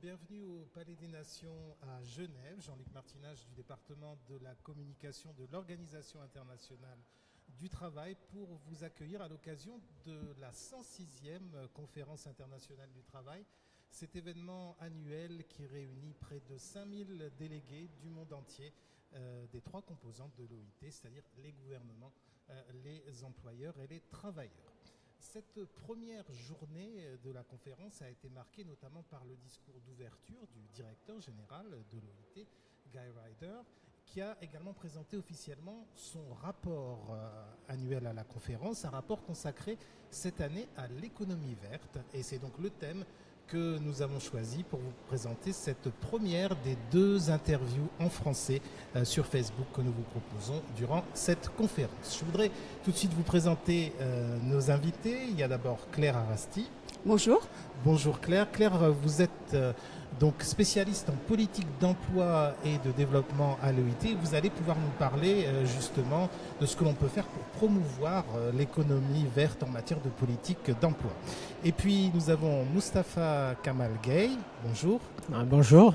bienvenue au Palais des Nations à Genève. Jean-Luc Martinage du département de la communication de l'Organisation internationale du travail pour vous accueillir à l'occasion de la 106e conférence internationale du travail. Cet événement annuel qui réunit près de 5000 délégués du monde entier des trois composantes de l'OIT, c'est-à-dire les gouvernements, les employeurs et les travailleurs. Cette première journée de la conférence a été marquée notamment par le discours d'ouverture du directeur général de l'OIT, Guy Ryder, qui a également présenté officiellement son rapport annuel à la conférence, un rapport consacré cette année à l'économie verte. Et c'est donc le thème que nous avons choisi pour vous présenter cette première des 2 interviews en français sur Facebook que nous vous proposons durant cette conférence. Je voudrais tout de suite vous présenter nos invités. Il y a d'abord Claire Arasti. Bonjour. Bonjour Claire. Claire, vous êtes donc spécialiste en politique d'emploi et de développement à l'OIT. Vous allez pouvoir nous parler justement de ce que l'on peut faire pour promouvoir l'économie verte en matière de politique d'emploi. Et puis nous avons Moustapha Kamal Gay. Bonjour. Bonjour.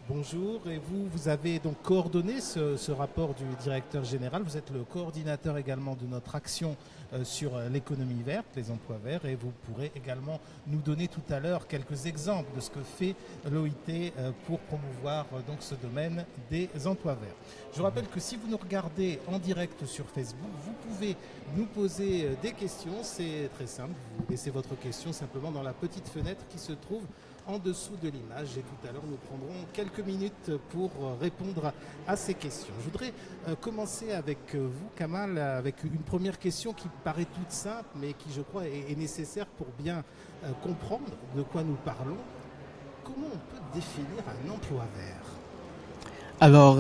Bonjour, et vous avez donc coordonné ce rapport du directeur général. Vous êtes le coordinateur également de notre action sur l'économie verte, les emplois verts, et vous pourrez également nous donner tout à l'heure quelques exemples de ce que fait l'OIT pour promouvoir donc ce domaine des emplois verts. Je rappelle que si vous nous regardez en direct sur Facebook, vous pouvez nous poser des questions. C'est très simple, vous laissez votre question simplement dans la petite fenêtre qui se trouve en dessous de l'image, et tout à l'heure nous prendrons quelques minutes pour répondre à ces questions. Je voudrais commencer avec vous, Kamal, avec une première question qui paraît toute simple mais qui, je crois, est nécessaire pour bien comprendre de quoi nous parlons. Comment on peut définir un emploi vert ? Alors,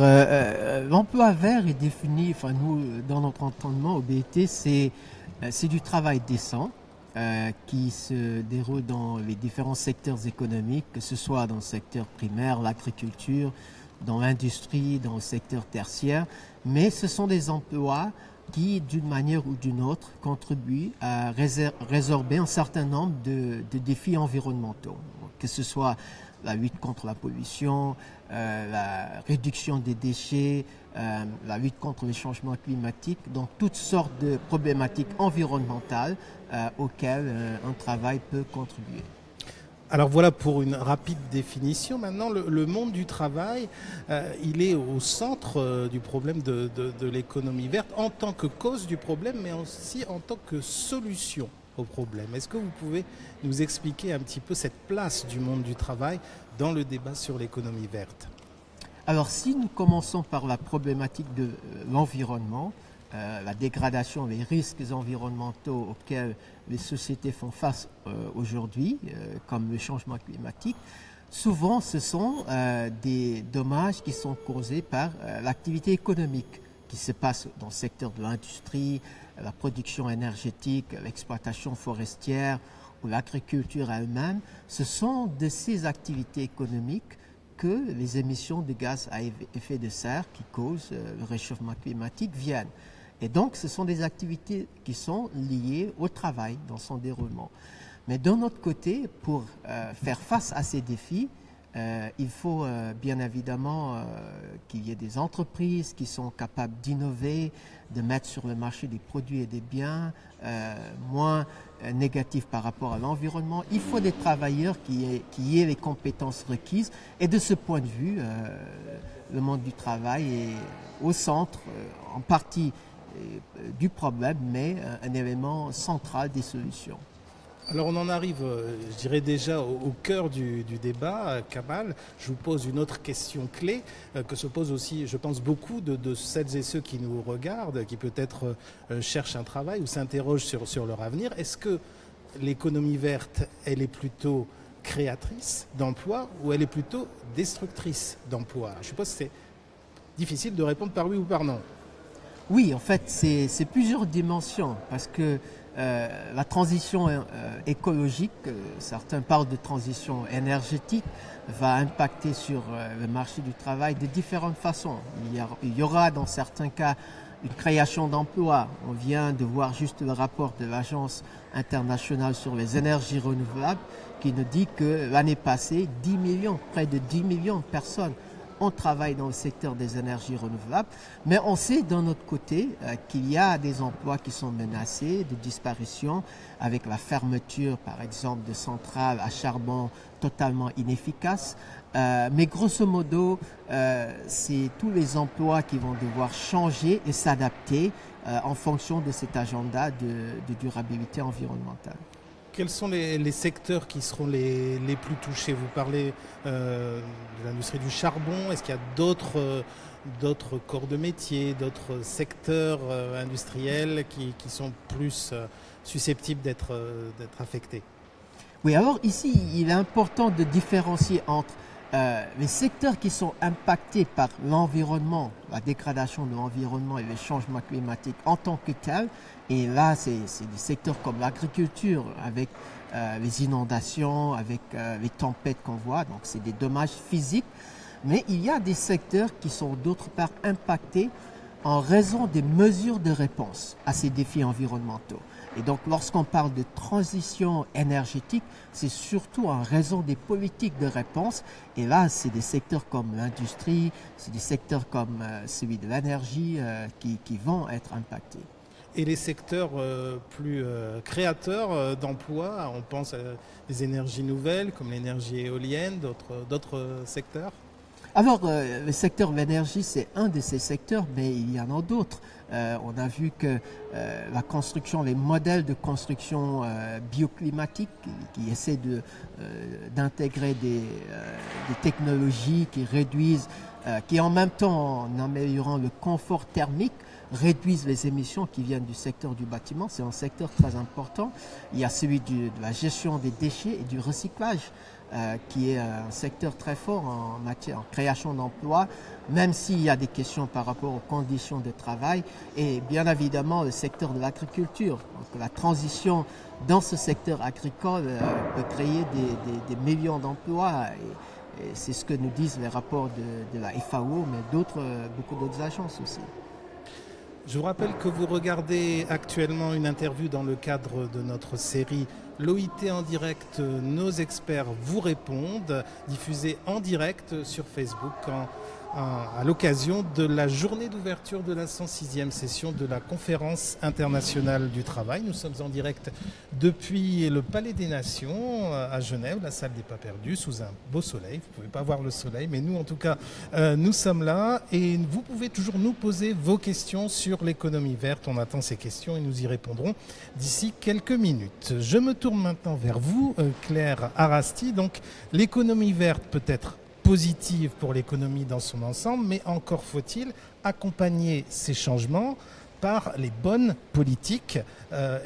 l'emploi vert est défini, nous, dans notre entendement au BET, c'est du travail décent, qui se déroule dans les différents secteurs économiques, que ce soit dans le secteur primaire, l'agriculture, dans l'industrie, dans le secteur tertiaire. Mais ce sont des emplois qui, d'une manière ou d'une autre, contribuent à résorber un certain nombre de défis environnementaux, que ce soit la lutte contre la pollution, la réduction des déchets, la lutte contre les changements climatiques, donc toutes sortes de problématiques environnementales auxquelles un travail peut contribuer. Alors voilà pour une rapide définition. Maintenant, le monde du travail, il est au centre du problème de l'économie verte en tant que cause du problème, mais aussi en tant que solution au problème. Est-ce que vous pouvez nous expliquer un petit peu cette place du monde du travail dans le débat sur l'économie verte ? Alors si nous commençons par la problématique de l'environnement, la dégradation, les risques environnementaux auxquels les sociétés font face aujourd'hui, comme le changement climatique, souvent ce sont des dommages qui sont causés par l'activité économique qui se passe dans le secteur de l'industrie, la production énergétique, l'exploitation forestière ou l'agriculture elle-même. Ce sont de ces activités économiques que les émissions de gaz à effet de serre qui causent le réchauffement climatique viennent. Et donc, ce sont des activités qui sont liées au travail dans son déroulement. Mais d'un autre côté, pour faire face à ces défis, il faut bien évidemment qu'il y ait des entreprises qui sont capables d'innover, de mettre sur le marché des produits et des biens moins négatifs par rapport à l'environnement. Il faut des travailleurs qui aient les compétences requises. Et de ce point de vue, le monde du travail est au centre, en partie du problème, mais un élément central des solutions. Alors on en arrive, je dirais déjà au cœur du débat, Kamal. Je vous pose une autre question clé que se posent aussi, je pense, beaucoup de celles et ceux qui nous regardent, qui peut-être cherchent un travail ou s'interrogent sur leur avenir. Est-ce que l'économie verte, elle est plutôt créatrice d'emplois ou elle est plutôt destructrice d'emplois ? Je suppose que c'est difficile de répondre par oui ou par non. Oui, en fait, c'est plusieurs dimensions, parce que la transition écologique, certains parlent de transition énergétique, va impacter sur le marché du travail de différentes façons. Il y aura dans certains cas une création d'emplois. On vient de voir juste le rapport de l'Agence internationale sur les énergies renouvelables qui nous dit que l'année passée, 10 millions, près de 10 millions de personnes ont travaillé dans le secteur des énergies renouvelables. Mais on sait d'un autre côté qu'il y a des emplois qui sont menacés de disparition avec la fermeture, par exemple, de centrales à charbon totalement inefficaces. Mais grosso modo, c'est tous les emplois qui vont devoir changer et s'adapter en fonction de cet agenda de durabilité environnementale. Quels sont les secteurs qui seront les plus touchés? Vous parlez de l'industrie du charbon. Est-ce qu'il y a d'autres corps de métier, d'autres secteurs industriels qui sont plus susceptibles d'être affectés? Oui, alors ici, il est important de différencier entre les secteurs qui sont impactés par l'environnement, la dégradation de l'environnement et les changements climatiques en tant que tels. Et là, c'est des secteurs comme l'agriculture, avec les inondations, avec les tempêtes qu'on voit. Donc, c'est des dommages physiques. Mais il y a des secteurs qui sont d'autre part impactés en raison des mesures de réponse à ces défis environnementaux. Et donc, lorsqu'on parle de transition énergétique, c'est surtout en raison des politiques de réponse. Et là, c'est des secteurs comme l'industrie, c'est des secteurs comme celui de l'énergie qui vont être impactés. Et les secteurs plus créateurs d'emplois, on pense à des énergies nouvelles comme l'énergie éolienne, d'autres secteurs? Alors, le secteur de l'énergie, c'est un de ces secteurs, mais il y en a d'autres. On a vu que la construction, les modèles de construction bioclimatique qui essaient d'intégrer des technologies qui réduisent, qui en même temps, en améliorant le confort thermique, réduisent les émissions qui viennent du secteur du bâtiment. C'est un secteur très important. Il y a celui de la gestion des déchets et du recyclage, qui est un secteur très fort en création d'emplois, même s'il y a des questions par rapport aux conditions de travail, et bien évidemment le secteur de l'agriculture. Donc, la transition dans ce secteur agricole peut créer des millions d'emplois, et c'est ce que nous disent les rapports de la FAO, mais beaucoup d'autres agences aussi. Je vous rappelle que vous regardez actuellement une interview dans le cadre de notre série L'OIT en direct, nos experts vous répondent, diffusée en direct sur Facebook à l'occasion de la journée d'ouverture de la 106e session de la Conférence internationale du travail. Nous sommes en direct depuis le Palais des Nations à Genève, la salle des pas perdus, sous un beau soleil. Vous ne pouvez pas voir le soleil, mais nous en tout cas, nous sommes là et vous pouvez toujours nous poser vos questions sur l'économie verte. On attend ces questions et nous y répondrons d'ici quelques minutes. Je me tourne maintenant vers vous, Claire Arasti. Donc, l'économie verte peut être positive pour l'économie dans son ensemble, mais encore faut-il accompagner ces changements par les bonnes politiques.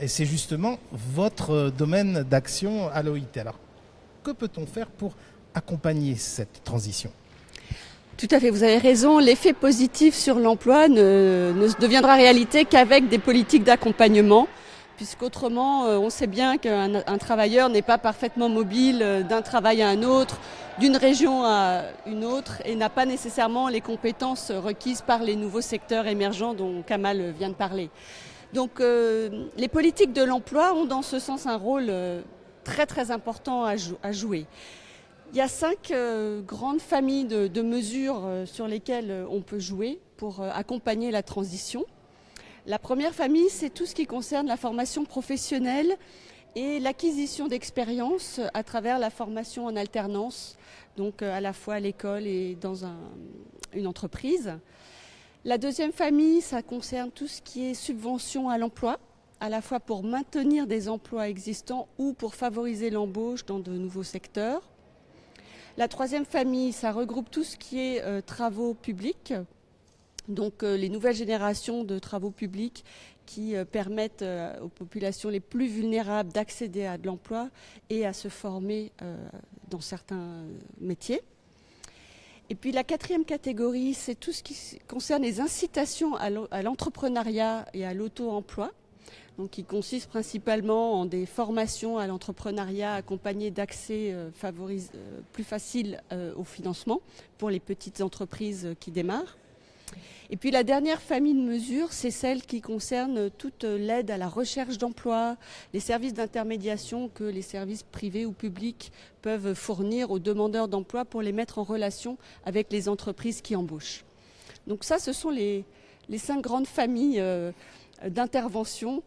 Et c'est justement votre domaine d'action à l'OIT. Alors, que peut-on faire pour accompagner cette transition ? Tout à fait, vous avez raison. L'effet positif sur l'emploi ne deviendra réalité qu'avec des politiques d'accompagnement, puisqu'autrement, on sait bien qu'un travailleur n'est pas parfaitement mobile d'un travail à un autre, d'une région à une autre, et n'a pas nécessairement les compétences requises par les nouveaux secteurs émergents dont Kamal vient de parler. Donc les politiques de l'emploi ont dans ce sens un rôle très très important à jouer. Il y a 5 grandes familles de mesures sur lesquelles on peut jouer pour accompagner la transition. La première famille, c'est tout ce qui concerne la formation professionnelle et l'acquisition d'expérience à travers la formation en alternance, donc à la fois à l'école et dans une entreprise. La deuxième famille, ça concerne tout ce qui est subvention à l'emploi, à la fois pour maintenir des emplois existants ou pour favoriser l'embauche dans de nouveaux secteurs. La troisième famille, ça regroupe tout ce qui est travaux publics, donc les nouvelles générations de travaux publics qui permettent aux populations les plus vulnérables d'accéder à de l'emploi et à se former dans certains métiers. Et puis la quatrième catégorie, c'est tout ce qui concerne les incitations à l'entrepreneuriat et à l'auto-emploi, donc qui consiste principalement en des formations à l'entrepreneuriat accompagnées d'accès plus facile au financement pour les petites entreprises qui démarrent. Et puis la dernière famille de mesures, c'est celle qui concerne toute l'aide à la recherche d'emploi, les services d'intermédiation que les services privés ou publics peuvent fournir aux demandeurs d'emploi pour les mettre en relation avec les entreprises qui embauchent. Donc ça, ce sont les 5 grandes familles d'intervention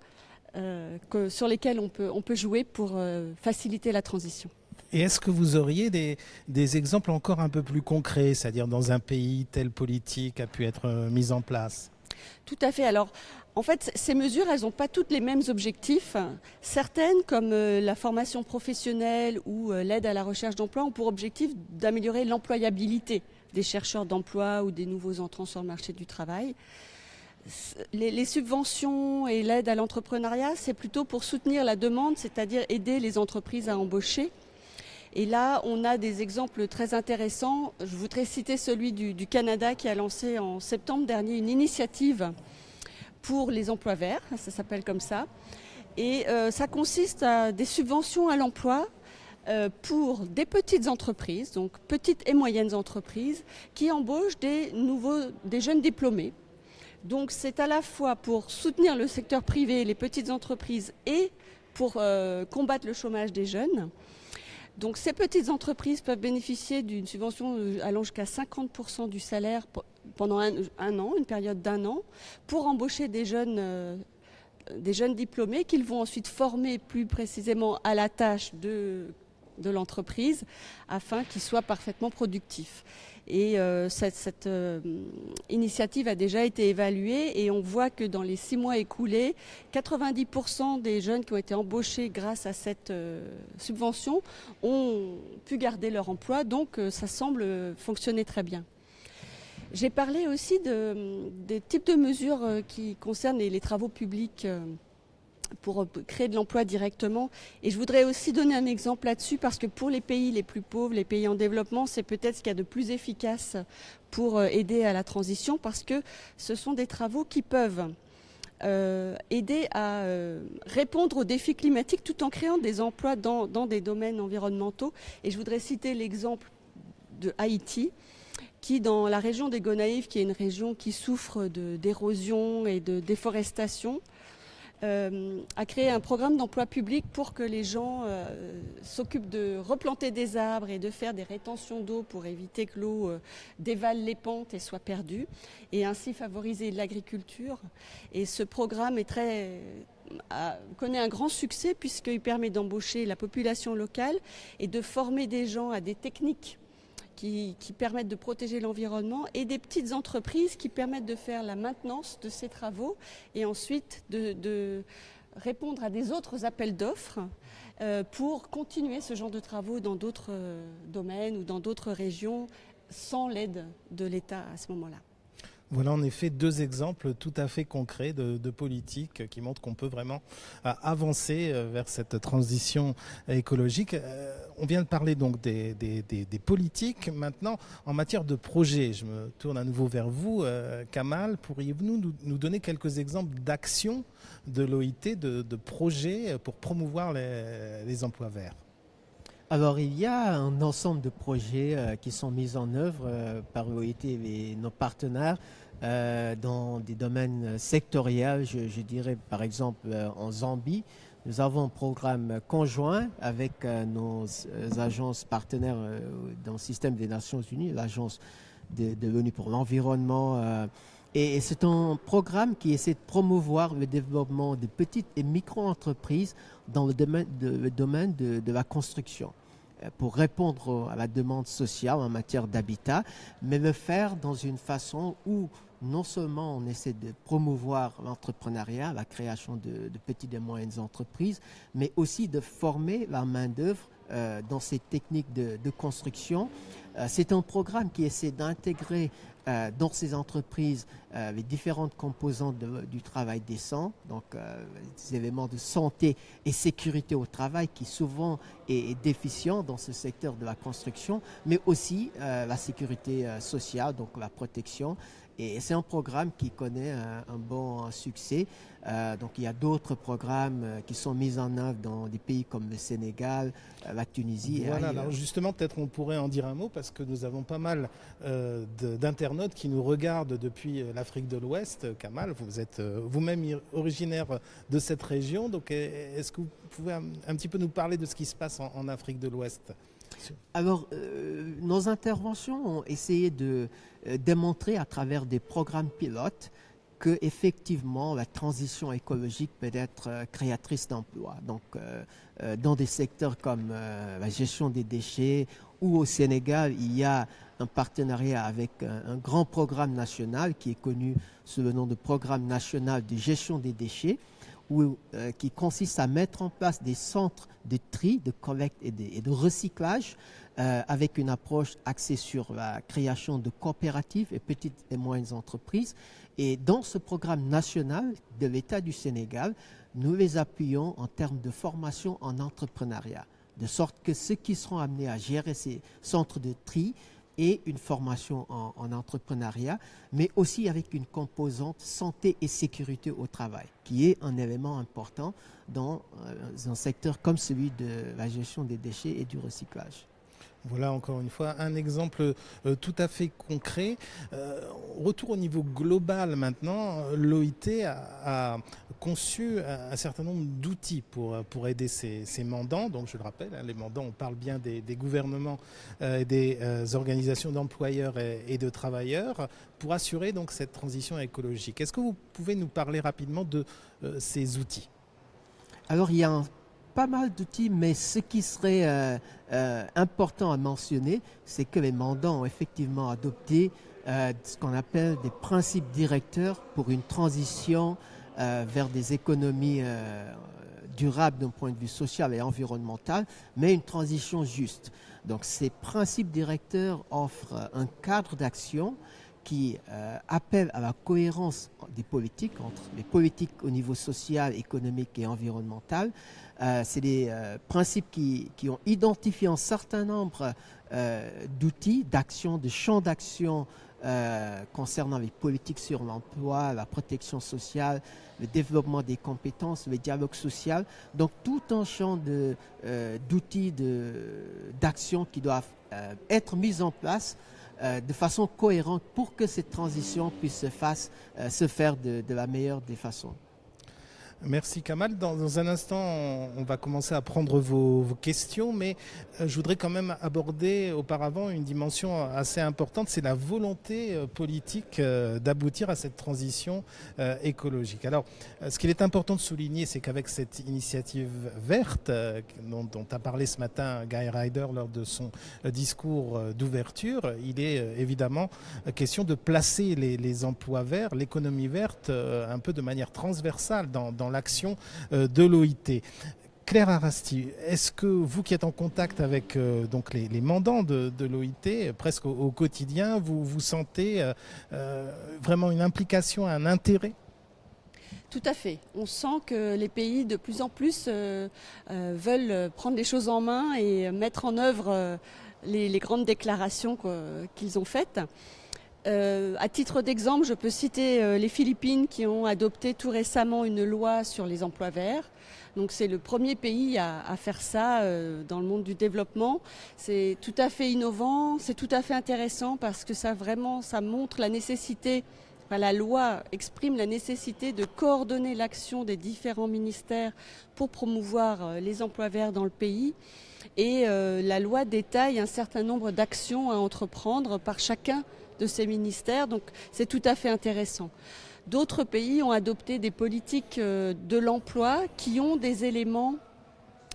sur lesquelles on peut jouer pour faciliter la transition. Et est-ce que vous auriez des exemples encore un peu plus concrets, c'est-à-dire dans un pays, telle politique a pu être mise en place? Tout à fait. Alors, en fait, ces mesures, elles n'ont pas toutes les mêmes objectifs. Certaines, comme la formation professionnelle ou l'aide à la recherche d'emploi, ont pour objectif d'améliorer l'employabilité des chercheurs d'emploi ou des nouveaux entrants sur le marché du travail. Les subventions et l'aide à l'entrepreneuriat, c'est plutôt pour soutenir la demande, c'est-à-dire aider les entreprises à embaucher. Et là, on a des exemples très intéressants. Je voudrais citer celui du Canada qui a lancé en septembre dernier une initiative pour les emplois verts, ça s'appelle comme ça. Et ça consiste à des subventions à l'emploi pour des petites entreprises, donc petites et moyennes entreprises, qui embauchent des jeunes diplômés. Donc c'est à la fois pour soutenir le secteur privé, les petites entreprises, et pour combattre le chômage des jeunes. Donc ces petites entreprises peuvent bénéficier d'une subvention allant jusqu'à 50% du salaire pendant un an, une période d'1 an, pour embaucher des jeunes diplômés qu'ils vont ensuite former plus précisément à la tâche de l'entreprise afin qu'ils soient parfaitement productifs. Et cette initiative a déjà été évaluée et on voit que dans les 6 mois écoulés, 90% des jeunes qui ont été embauchés grâce à cette subvention ont pu garder leur emploi, donc ça semble fonctionner très bien. J'ai parlé aussi des types de mesures qui concernent les travaux publics pour créer de l'emploi directement. Et je voudrais aussi donner un exemple là-dessus parce que pour les pays les plus pauvres, les pays en développement, c'est peut-être ce qu'il y a de plus efficace pour aider à la transition parce que ce sont des travaux qui peuvent aider à répondre aux défis climatiques tout en créant des emplois dans des domaines environnementaux. Et je voudrais citer l'exemple de Haïti qui, dans la région des Gonaïves, qui est une région qui souffre d'érosion et de déforestation, a créé un programme d'emploi public pour que les gens s'occupent de replanter des arbres et de faire des rétentions d'eau pour éviter que l'eau dévale les pentes et soit perdue, et ainsi favoriser l'agriculture. Et ce programme connaît un grand succès puisqu'il permet d'embaucher la population locale et de former des gens à des techniques qui permettent de protéger l'environnement et des petites entreprises qui permettent de faire la maintenance de ces travaux et ensuite de répondre à des autres appels d'offres pour continuer ce genre de travaux dans d'autres domaines ou dans d'autres régions sans l'aide de l'État à ce moment-là. Voilà en effet 2 exemples tout à fait concrets de politiques qui montrent qu'on peut vraiment avancer vers cette transition écologique. On vient de parler donc des politiques. Maintenant, en matière de projets, je me tourne à nouveau vers vous, Kamal. Pourriez-vous nous donner quelques exemples d'actions de l'OIT, de projets pour promouvoir les emplois verts ? Alors, il y a un ensemble de projets qui sont mis en œuvre par l'OIT et nos partenaires dans des domaines sectoriels. Je dirais par exemple en Zambie, nous avons un programme conjoint avec nos agences partenaires dans le système des Nations Unies, l'agence de l'ONU pour l'environnement. Et c'est un programme qui essaie de promouvoir le développement de petites et micro-entreprises dans le domaine de la construction, pour répondre à la demande sociale en matière d'habitat, mais le faire dans une façon où non seulement on essaie de promouvoir l'entrepreneuriat, la création de petites et moyennes entreprises, mais aussi de former la main-d'œuvre dans ces techniques de construction. C'est un programme qui essaie d'intégrer dans ces entreprises les différentes composantes du travail décent, donc des éléments de santé et sécurité au travail qui souvent est déficient dans ce secteur de la construction, mais aussi la sécurité sociale, donc la protection. Et c'est un programme qui connaît un bon succès. Donc il y a d'autres programmes qui sont mis en œuvre dans des pays comme le Sénégal, la Tunisie. Voilà, alors justement peut-être on pourrait en dire un mot parce que nous avons pas mal d'internautes qui nous regardent depuis l'Afrique de l'Ouest. Kamal, vous êtes vous-même originaire de cette région, donc est-ce que vous pouvez un petit peu nous parler de ce qui se passe en Afrique de l'Ouest ? Alors, nos interventions ont essayé de démontrer à travers des programmes pilotes que effectivement la transition écologique peut être créatrice d'emplois. Donc, dans des secteurs comme la gestion des déchets ou au Sénégal, il y a un partenariat avec un grand programme national qui est connu sous le nom de Programme national de gestion des déchets, qui consiste à mettre en place des centres de tri, de collecte et de recyclage avec une approche axée sur la création de coopératives et petites et moyennes entreprises. Et dans ce programme national de l'État du Sénégal, nous les appuyons en termes de formation en entrepreneuriat, de sorte que ceux qui seront amenés à gérer ces centres de tri aient une formation en entrepreneuriat, mais aussi avec une composante santé et sécurité au travail, qui est un élément important dans un secteur comme celui de la gestion des déchets et du recyclage. Voilà encore une fois un exemple tout à fait concret. Retour au niveau global maintenant, l'OIT a conçu un certain nombre d'outils pour aider ses mandants. Donc je le rappelle, les mandants, on parle bien des gouvernements et des organisations d'employeurs et de travailleurs pour assurer donc cette transition écologique. Est-ce que vous pouvez nous parler rapidement de ces outils ? Alors il y a pas mal d'outils, mais ce qui serait important à mentionner, c'est que les mandants ont effectivement adopté ce qu'on appelle des principes directeurs pour une transition vers des économies durables d'un point de vue social et environnemental, mais une transition juste. Donc ces principes directeurs offrent un cadre d'action qui appelle à la cohérence des politiques, entre les politiques au niveau social, économique et environnemental. C'est des principes qui ont identifié un certain nombre d'outils, d'actions, de champs d'action concernant les politiques sur l'emploi, la protection sociale, le développement des compétences, le dialogue social. Donc tout un champ d'outils, d'actions qui doivent être mis en place de façon cohérente pour que cette transition puisse se faire de la meilleure des façons. Merci Kamal. Dans un instant, on va commencer à prendre vos questions, mais je voudrais quand même aborder auparavant une dimension assez importante, c'est la volonté politique d'aboutir à cette transition écologique. Alors, ce qu'il est important de souligner, c'est qu'avec cette initiative verte dont a parlé ce matin Guy Ryder lors de son discours d'ouverture, il est évidemment question de placer les emplois verts, l'économie verte, un peu de manière transversale dans l'action de l'OIT. Claire Arasti, est-ce que vous qui êtes en contact avec donc les mandants de l'OIT, presque au quotidien, vous sentez vraiment une implication, un intérêt ? Tout à fait. On sent que les pays de plus en plus veulent prendre les choses en main et mettre en œuvre les grandes déclarations qu'ils ont faites. À titre d'exemple, je peux citer les Philippines qui ont adopté tout récemment une loi sur les emplois verts. Donc c'est le premier pays à faire ça dans le monde du développement. C'est tout à fait innovant, c'est tout à fait intéressant parce que ça montre la nécessité, la loi exprime la nécessité de coordonner l'action des différents ministères pour promouvoir les emplois verts dans le pays. Et la loi détaille un certain nombre d'actions à entreprendre par chacun de ces ministères, donc c'est tout à fait intéressant. D'autres pays ont adopté des politiques de l'emploi qui ont des éléments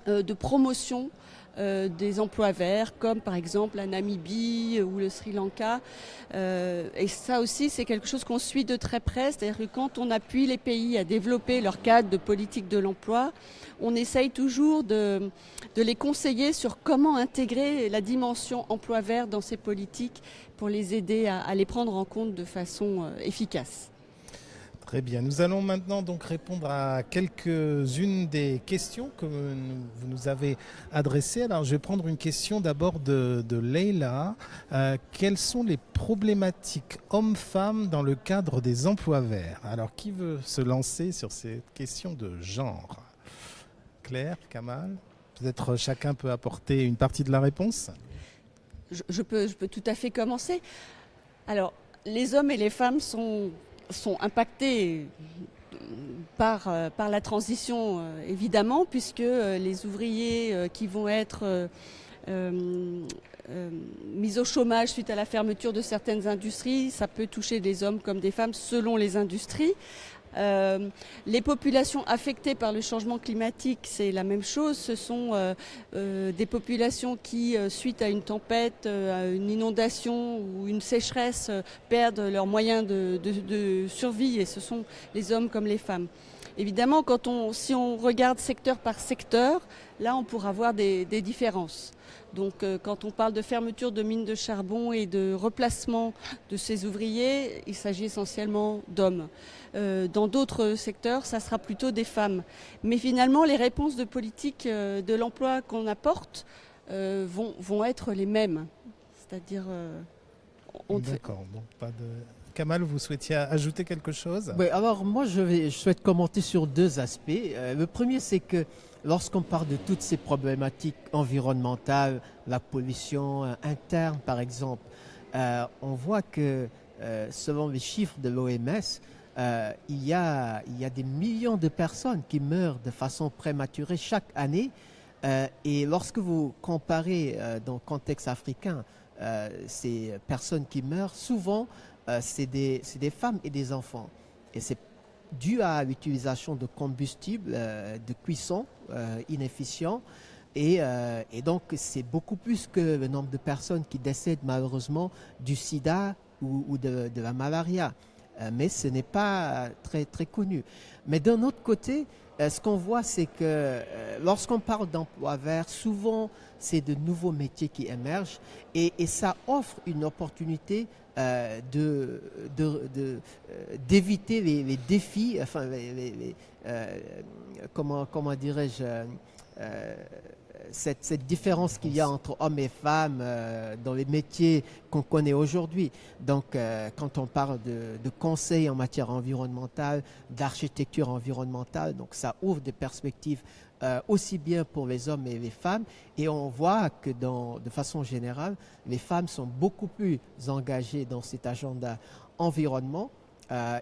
de promotion des emplois verts, comme par exemple la Namibie ou le Sri Lanka. Et ça aussi, c'est quelque chose qu'on suit de très près, c'est-à-dire que quand on appuie les pays à développer leur cadre de politique de l'emploi, on essaye toujours de les conseiller sur comment intégrer la dimension emploi vert dans ces politiques pour les aider à les prendre en compte de façon efficace. Très bien. Nous allons maintenant donc répondre à quelques-unes des questions que vous nous avez adressées. Alors, je vais prendre une question d'abord de Leila. Quelles sont les problématiques hommes-femmes dans le cadre des emplois verts ? Alors, qui veut se lancer sur cette question de genre ? Claire, Kamal ? Peut-être chacun peut apporter une partie de la réponse ? je peux tout à fait commencer. Alors, les hommes et les femmes sont impactés par la transition, évidemment, puisque les ouvriers qui vont être mis au chômage suite à la fermeture de certaines industries, ça peut toucher des hommes comme des femmes selon les industries. Les populations affectées par le changement climatique, c'est la même chose. Ce sont des populations qui, suite à une tempête, à une inondation ou une sécheresse, perdent leurs moyens de survie, et ce sont les hommes comme les femmes. Évidemment, si on regarde secteur par secteur, là on pourra voir des différences. Donc quand on parle de fermeture de mines de charbon et de replacement de ces ouvriers, il s'agit essentiellement d'hommes. Dans d'autres secteurs, ça sera plutôt des femmes. Mais finalement, les réponses de politique de l'emploi qu'on apporte vont être les mêmes. C'est-à-dire... D'accord, donc pas de... Kamal, vous souhaitiez ajouter quelque chose? Oui, alors moi je souhaite commenter sur deux aspects. Le premier, c'est que lorsqu'on parle de toutes ces problématiques environnementales, la pollution interne par exemple, on voit que selon les chiffres de l'OMS, il y a des millions de personnes qui meurent de façon prématurée chaque année. Et lorsque vous comparez dans le contexte africain, ces personnes qui meurent, souvent, c'est des femmes et des enfants. Et c'est dû à l'utilisation de combustibles de cuisson inefficients. Et donc, c'est beaucoup plus que le nombre de personnes qui décèdent malheureusement du sida ou de la malaria. Mais ce n'est pas très, très connu. Mais d'un autre côté, ce qu'on voit, c'est que lorsqu'on parle d'emploi vert, souvent, c'est de nouveaux métiers qui émergent et ça offre une opportunité d'éviter les défis, enfin, comment dirais-je, cette différence qu'il y a entre hommes et femmes dans les métiers qu'on connaît aujourd'hui. Donc, quand on parle de conseils en matière environnementale, d'architecture environnementale, donc ça ouvre des perspectives aussi bien pour les hommes et les femmes. Et on voit que de façon générale, les femmes sont beaucoup plus engagées dans cet agenda environnement.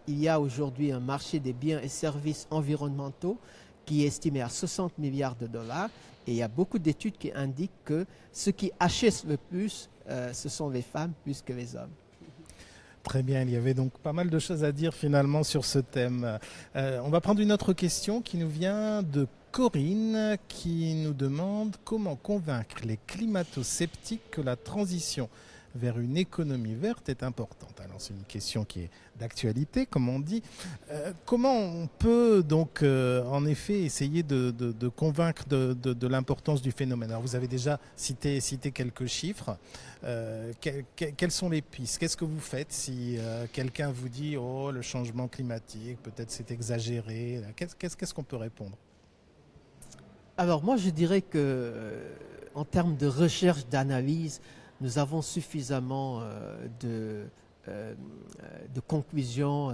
Il y a aujourd'hui un marché des biens et services environnementaux qui est estimé à 60 milliards de dollars. Et il y a beaucoup d'études qui indiquent que ceux qui achètent le plus, ce sont les femmes plus que les hommes. Très bien, il y avait donc pas mal de choses à dire finalement sur ce thème. On va prendre une autre question qui nous vient de Corinne, qui nous demande comment convaincre les climato-sceptiques que la transition vers une économie verte est importante. Alors c'est une question qui est d'actualité, comme on dit. Comment on peut donc en effet essayer de convaincre de l'importance du phénomène? Alors vous avez déjà cité quelques chiffres. Quelles sont les pistes? Qu'est-ce que vous faites si quelqu'un vous dit « Oh, le changement climatique, peut-être c'est exagéré ». Qu'est-ce qu'on peut répondre? Alors moi je dirais que en termes de recherche, d'analyse, nous avons suffisamment de conclusions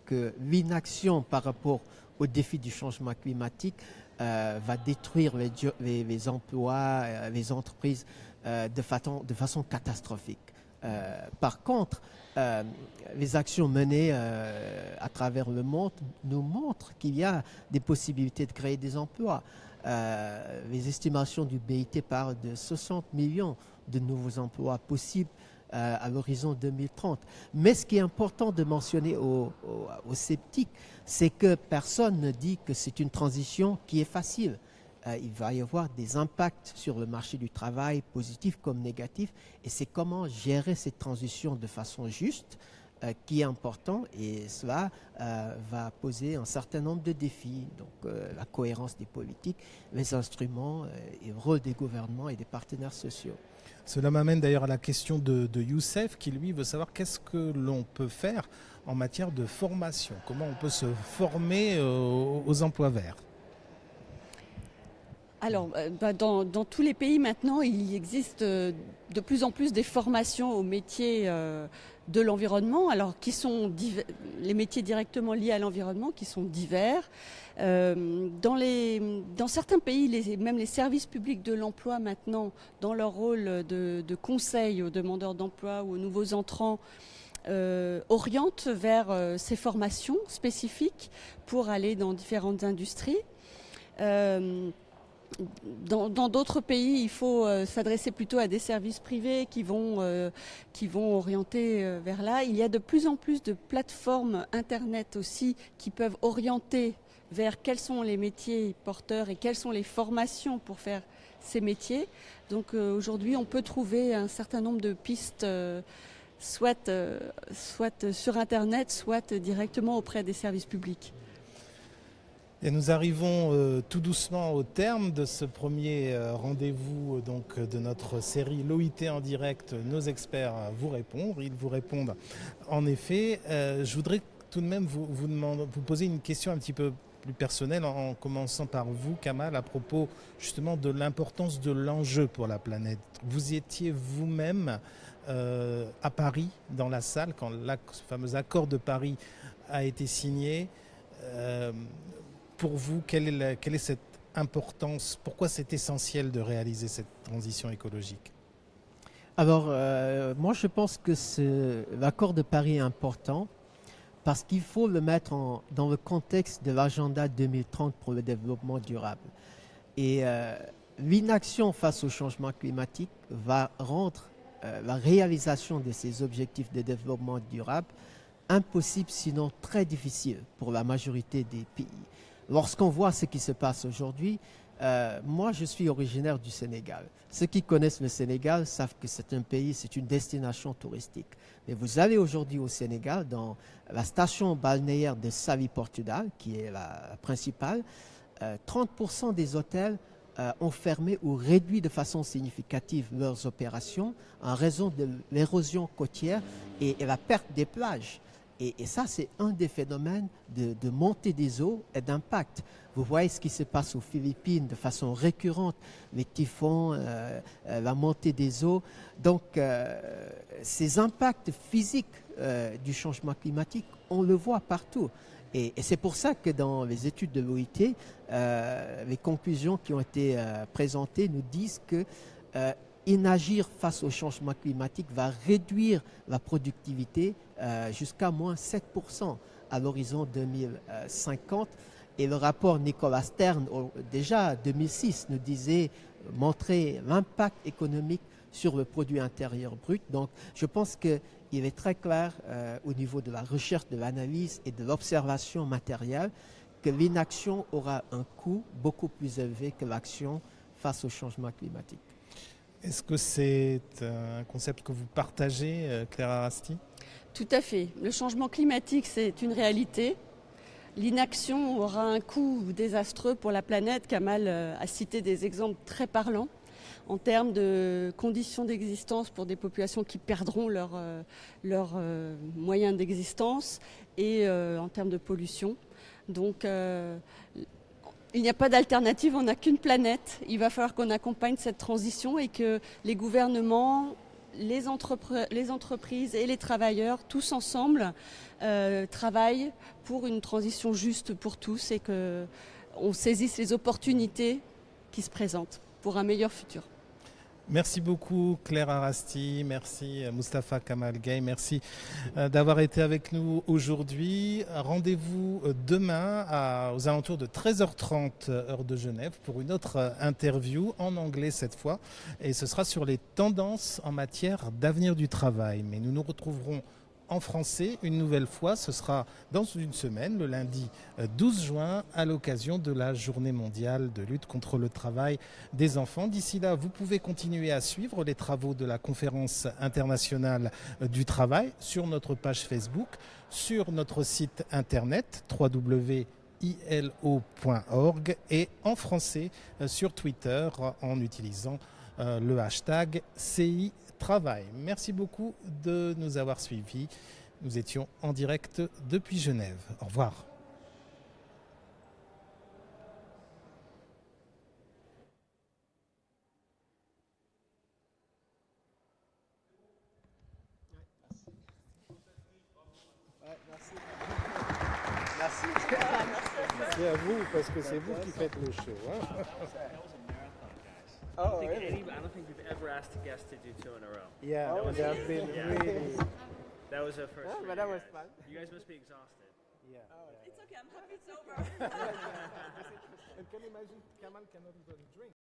que l'inaction par rapport au défi du changement climatique va détruire les emplois, les entreprises de façon catastrophique. Par contre, les actions menées à travers le monde nous montrent qu'il y a des possibilités de créer des emplois. Les estimations du BIT parlent de 60 millions de nouveaux emplois possibles à l'horizon 2030. Mais ce qui est important de mentionner aux sceptiques, c'est que personne ne dit que c'est une transition qui est facile. Il va y avoir des impacts sur le marché du travail, positifs comme négatifs, et c'est comment gérer cette transition de façon juste qui est important, et cela va poser un certain nombre de défis, donc la cohérence des politiques, les instruments et le rôle des gouvernements et des partenaires sociaux. Cela m'amène d'ailleurs à la question de Youssef qui lui veut savoir qu'est-ce que l'on peut faire en matière de formation, comment on peut se former aux emplois verts. Alors, dans tous les pays maintenant, il existe de plus en plus des formations aux métiers de l'environnement, alors les métiers directement liés à l'environnement qui sont divers. Dans certains pays, même les services publics de l'emploi maintenant, dans leur rôle de conseil aux demandeurs d'emploi ou aux nouveaux entrants, orientent vers ces formations spécifiques pour aller dans différentes industries. Dans d'autres pays, il faut s'adresser plutôt à des services privés qui vont orienter vers là. Il y a de plus en plus de plateformes Internet aussi qui peuvent orienter vers quels sont les métiers porteurs et quelles sont les formations pour faire ces métiers. Donc aujourd'hui, on peut trouver un certain nombre de pistes, soit sur Internet, soit directement auprès des services publics. Et nous arrivons tout doucement au terme de ce premier rendez-vous de notre série l'OIT en direct. Nos experts vous répondent. Ils vous répondent en effet. Je voudrais tout de même vous poser une question un petit peu plus personnelle en commençant par vous, Kamal, à propos justement de l'importance de l'enjeu pour la planète. Vous étiez vous-même à Paris, dans la salle, quand ce fameux accord de Paris a été signé. Pour vous, quelle est cette importance? Pourquoi c'est essentiel de réaliser cette transition écologique? Alors, moi, je pense que l'accord de Paris est important parce qu'il faut le mettre dans le contexte de l'agenda 2030 pour le développement durable. Et l'inaction face au changement climatique va rendre la réalisation de ces objectifs de développement durable impossible, sinon très difficile pour la majorité des pays. Lorsqu'on voit ce qui se passe aujourd'hui, moi je suis originaire du Sénégal. Ceux qui connaissent le Sénégal savent que c'est un pays, c'est une destination touristique. Mais vous allez aujourd'hui au Sénégal, dans la station balnéaire de Saly Portudal, qui est la principale, 30% des hôtels ont fermé ou réduit de façon significative leurs opérations en raison de l'érosion côtière et la perte des plages. Et ça, c'est un des phénomènes de montée des eaux et d'impact. Vous voyez ce qui se passe aux Philippines de façon récurrente, les typhons, la montée des eaux. Donc, ces impacts physiques du changement climatique, on le voit partout. Et c'est pour ça que dans les études de l'OIT, les conclusions qui ont été présentées nous disent que inagir face au changement climatique va réduire la productivité jusqu'à moins 7% à l'horizon 2050. Et le rapport Nicolas Stern, déjà en 2006, nous montrait l'impact économique sur le produit intérieur brut. Donc je pense qu'il est très clair au niveau de la recherche, de l'analyse et de l'observation matérielle que l'inaction aura un coût beaucoup plus élevé que l'action face au changement climatique. Est-ce que c'est un concept que vous partagez, Claire Arasti? Tout à fait. Le changement climatique, c'est une réalité. L'inaction aura un coût désastreux pour la planète. Kamal a cité des exemples très parlants en termes de conditions d'existence pour des populations qui perdront leurs moyens d'existence et en termes de pollution. Donc, il n'y a pas d'alternative, on n'a qu'une planète. Il va falloir qu'on accompagne cette transition et que les gouvernements, les entreprises et les travailleurs, tous ensemble, travaillent pour une transition juste pour tous et qu'on saisisse les opportunités qui se présentent pour un meilleur futur. Merci beaucoup Claire Arasti, merci Moustapha Kamal Gaye, merci d'avoir été avec nous aujourd'hui. Rendez-vous demain aux alentours de 13h30 heure de Genève pour une autre interview en anglais cette fois et ce sera sur les tendances en matière d'avenir du travail. Mais nous nous retrouverons en français une nouvelle fois, ce sera dans une semaine, le lundi 12 juin, à l'occasion de la journée mondiale de lutte contre le travail des enfants. D'ici là, vous pouvez continuer à suivre les travaux de la conférence internationale du travail sur notre page Facebook, sur notre site internet www.ilo.org et en français sur Twitter en utilisant le hashtag CI Travail. Merci beaucoup de nous avoir suivis. Nous étions en direct depuis Genève. Au revoir. Ouais, merci. Merci. Merci à vous, parce que c'est vous qui faites le show. Hein. Oh, I really? don't think we've ever asked a guest to do 2 in a row. Yeah, Oh, they have been yeah. really... That was a first. Oh, for but you that was guys. fun. You guys must be exhausted. Yeah. It's okay, I'm happy it's over. And can you imagine Kamal cannot even drink?